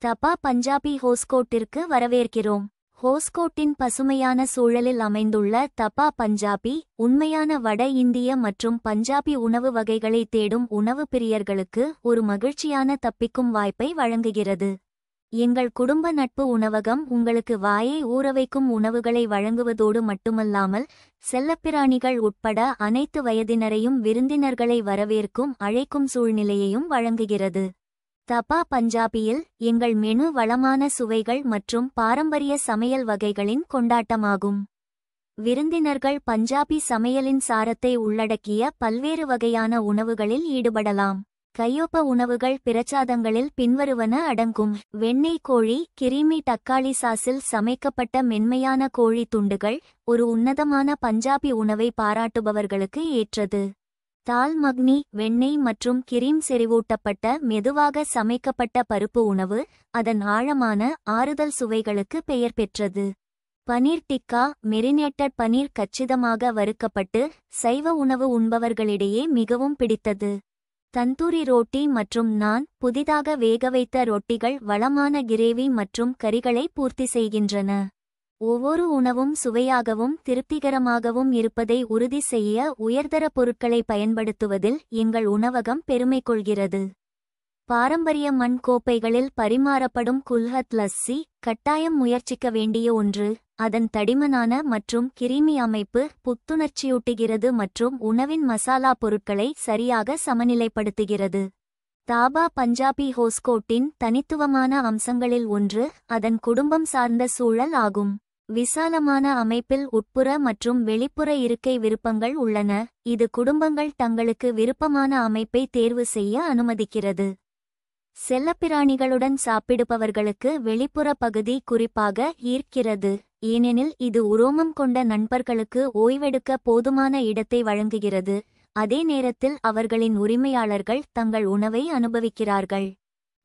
தபா பஞ்சாபி ஹோஸ்கோட்டிற்கு வரவேற்கிறோம். ஹோஸ்கோட்டின் பசுமையான சூழலில் அமைந்துள்ள தபா பஞ்சாபி, உண்மையான வட இந்திய மற்றும் பஞ்சாபி உணவு வகைகளை தேடும் உணவு பிரியர்களுக்கு ஒரு மகிழ்ச்சியான தப்பிக்கும் வாய்ப்பை வழங்குகிறது. எங்கள் குடும்ப நட்பு உணவகம் உங்களுக்கு வாயை ஊறவைக்கும் உணவுகளை வழங்குவதோடு மட்டுமல்லாமல், செல்லப்பிராணிகள் உட்பட அனைத்து வயதினரையும் விருந்தினர்களை வரவேற்கும் அழைக்கும் சூழ்நிலையையும் வழங்குகிறது. தபா பஞ்சாபியில் எங்கள் மெனு வளமான சுவைகள் மற்றும் பாரம்பரிய சமையல் வகைகளின் கொண்டாட்டமாகும். விருந்தினர்கள் பஞ்சாபி சமையலின் சாரத்தை உள்ளடக்கிய பல்வேறு வகையான உணவுகளில் ஈடுபடலாம். கையொப்ப உணவுகள் பிரசாதங்களில் பின்வருவன அடங்கும்: வெண்ணெய் கோழி, கிரீமி தக்காளி சாஸில் சமைக்கப்பட்ட மென்மையான கோழி துண்டுகள், ஒரு உன்னதமான பஞ்சாபி உணவை பாராட்டுபவர்களுக்கு ஏற்றது. தால் மக்னி, வெண்ணெய் மற்றும் கிரீம் செறிவூட்டப்பட்ட மெதுவாக சமைக்கப்பட்ட பருப்பு உணவு, அதன் ஆழமான ஆறுதல் சுவைகளுக்கு பெயர் பெற்றது. பனீர் டிக்கா, மெரினேட்டட் பனீர் கச்சிதமாக வறுக்கப்பட்டு சைவ உணவு உண்பவர்களிடையே மிகவும் பிடித்தது. தந்தூரி ரோட்டி மற்றும் நான், புதிதாக வேகவைத்த ரொட்டிகள் வளமான கிரேவி மற்றும் கறிகளை பூர்த்தி செய்கின்றன. ஒவ்வொரு உணவும் சுவையாகவும் திருப்திகரமாகவும் இருப்பதை உறுதி செய்ய உயர்தர பொருட்களை பயன்படுத்துவதில் எங்கள் உணவகம் பெருமை கொள்கிறது. பாரம்பரிய மண் கோப்பைகளில் பரிமாறப்படும் குல்ஹத் லஸ்ஸி கட்டாயம் முயற்சிக்க வேண்டிய ஒன்று. அதன் தடிமனான மற்றும் கிரீமி அமைப்பு புத்துணர்ச்சியூட்டுகிறது மற்றும் உணவின் மசாலா பொருட்களை சரியாக சமநிலைப்படுத்துகிறது. தாபா பஞ்சாபி ஹோஸ்கோட்டின் தனித்துவமான அம்சங்களில் ஒன்று அதன் குடும்பம் சார்ந்த சூழல் ஆகும். விசாலமான அமைப்பில் உட்புற மற்றும் வெளிப்புற இருக்கை விருப்பங்கள் உள்ளன, இது குடும்பங்கள் தங்களுக்கு விருப்பமான அமைப்பை தேர்வு செய்ய அனுமதிக்கிறது. செல்லப்பிராணிகளுடன் சாப்பிடுபவர்களுக்கு வெளிப்புற பகுதி குறிப்பாக ஈர்க்கிறது, ஏனெனில் இது உரோமம் கொண்ட நண்பர்களுக்கு ஓய்வெடுக்க போதுமான இடத்தை வழங்குகிறது. அதே நேரத்தில் அவர்களின் உரிமையாளர்கள் தங்கள் உணவை அனுபவிக்கிறார்கள்.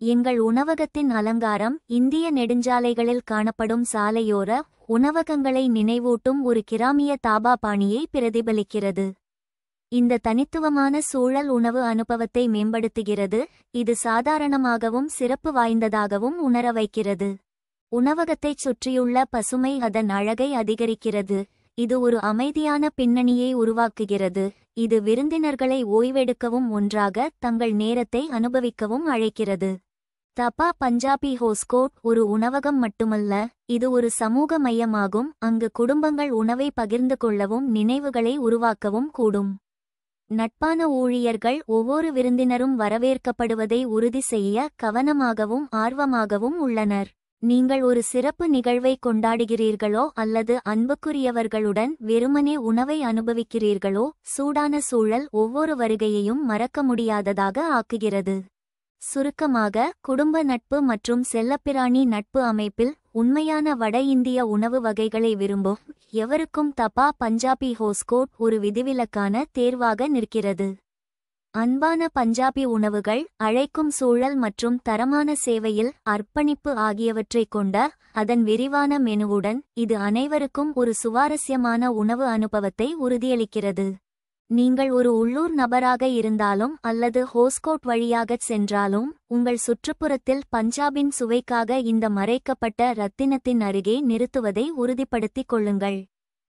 எங்கள் உணவகத்தின் அலங்காரம் இந்திய நெடுஞ்சாலைகளில் காணப்படும் சாலையோர உணவகங்களை நினைவூட்டும் ஒரு கிராமிய தாபா பாணியை பிரதிபலிக்கிறது. இந்த தனித்துவமான சூழல் உணவு அனுபவத்தை மேம்படுத்துகிறது, இது சாதாரணமாகவும் சிறப்பு வாய்ந்ததாகவும் உணர வைக்கிறது. உணவகத்தைச் சுற்றியுள்ள பசுமை அதன் அழகை அதிகரிக்கிறது, இது ஒரு அமைதியான பின்னணியை உருவாக்குகிறது, இது விருந்தினர்களை ஓய்வெடுக்கவும் ஒன்றாக தங்கள் நேரத்தை அனுபவிக்கவும் அழைக்கிறது. தபா பஞ்சாபி ஹோஸ்கோட் ஒரு உணவகம் மட்டுமல்ல, இது ஒரு சமூக மையமாகும், அங்கு குடும்பங்கள் உணவை பகிர்ந்து கொள்ளவும் நினைவுகளை உருவாக்கவும் கூடும். நட்பான ஊழியர்கள் ஒவ்வொரு விருந்தினரும் வரவேற்கப்படுவதை உறுதி செய்ய கவனமாகவும் ஆர்வமாகவும் உள்ளனர். நீங்கள் ஒரு சிறப்பு நிகழ்வை கொண்டாடுகிறீர்களோ அல்லது அன்புக்குரியவர்களுடன் வெறுமனே உணவை அனுபவிக்கிறீர்களோ, சூடான சூழல் ஒவ்வொரு வருகையையும் மறக்க முடியாததாக ஆக்குகிறது. சுருக்கமாக, குடும்ப நட்பு மற்றும் செல்லப்பிராணி நட்பு அமைப்பில் உண்மையான வட இந்திய உணவு வகைகளை விரும்பும் எவருக்கும் தபா பஞ்சாபி ஹோஸ்கோட் ஒரு விதிவிலக்கான தேர்வாக நிற்கிறது. அன்பான பஞ்சாபி உணவுகள், அழைக்கும் சூழல் மற்றும் தரமான சேவையில் அர்ப்பணிப்பு ஆகியவற்றைக் கொண்ட அதன் விரிவான மெனுவுடன் இது அனைவருக்கும் ஒரு சுவாரஸ்யமான உணவு அனுபவத்தை உறுதியளிக்கிறது. நீங்கள் ஒரு உள்ளூர் நபராக இருந்தாலும் அல்லது ஹோஸ்கோட் வழியாகச் சென்றாலும், உங்கள் சுற்றுப்புறத்தில் பஞ்சாபின் சுவைக்காக இந்த மறைக்கப்பட்ட ரத்தினத்தின் அருகே நிறுத்துவதை உறுதிப்படுத்திக் கொள்ளுங்கள்.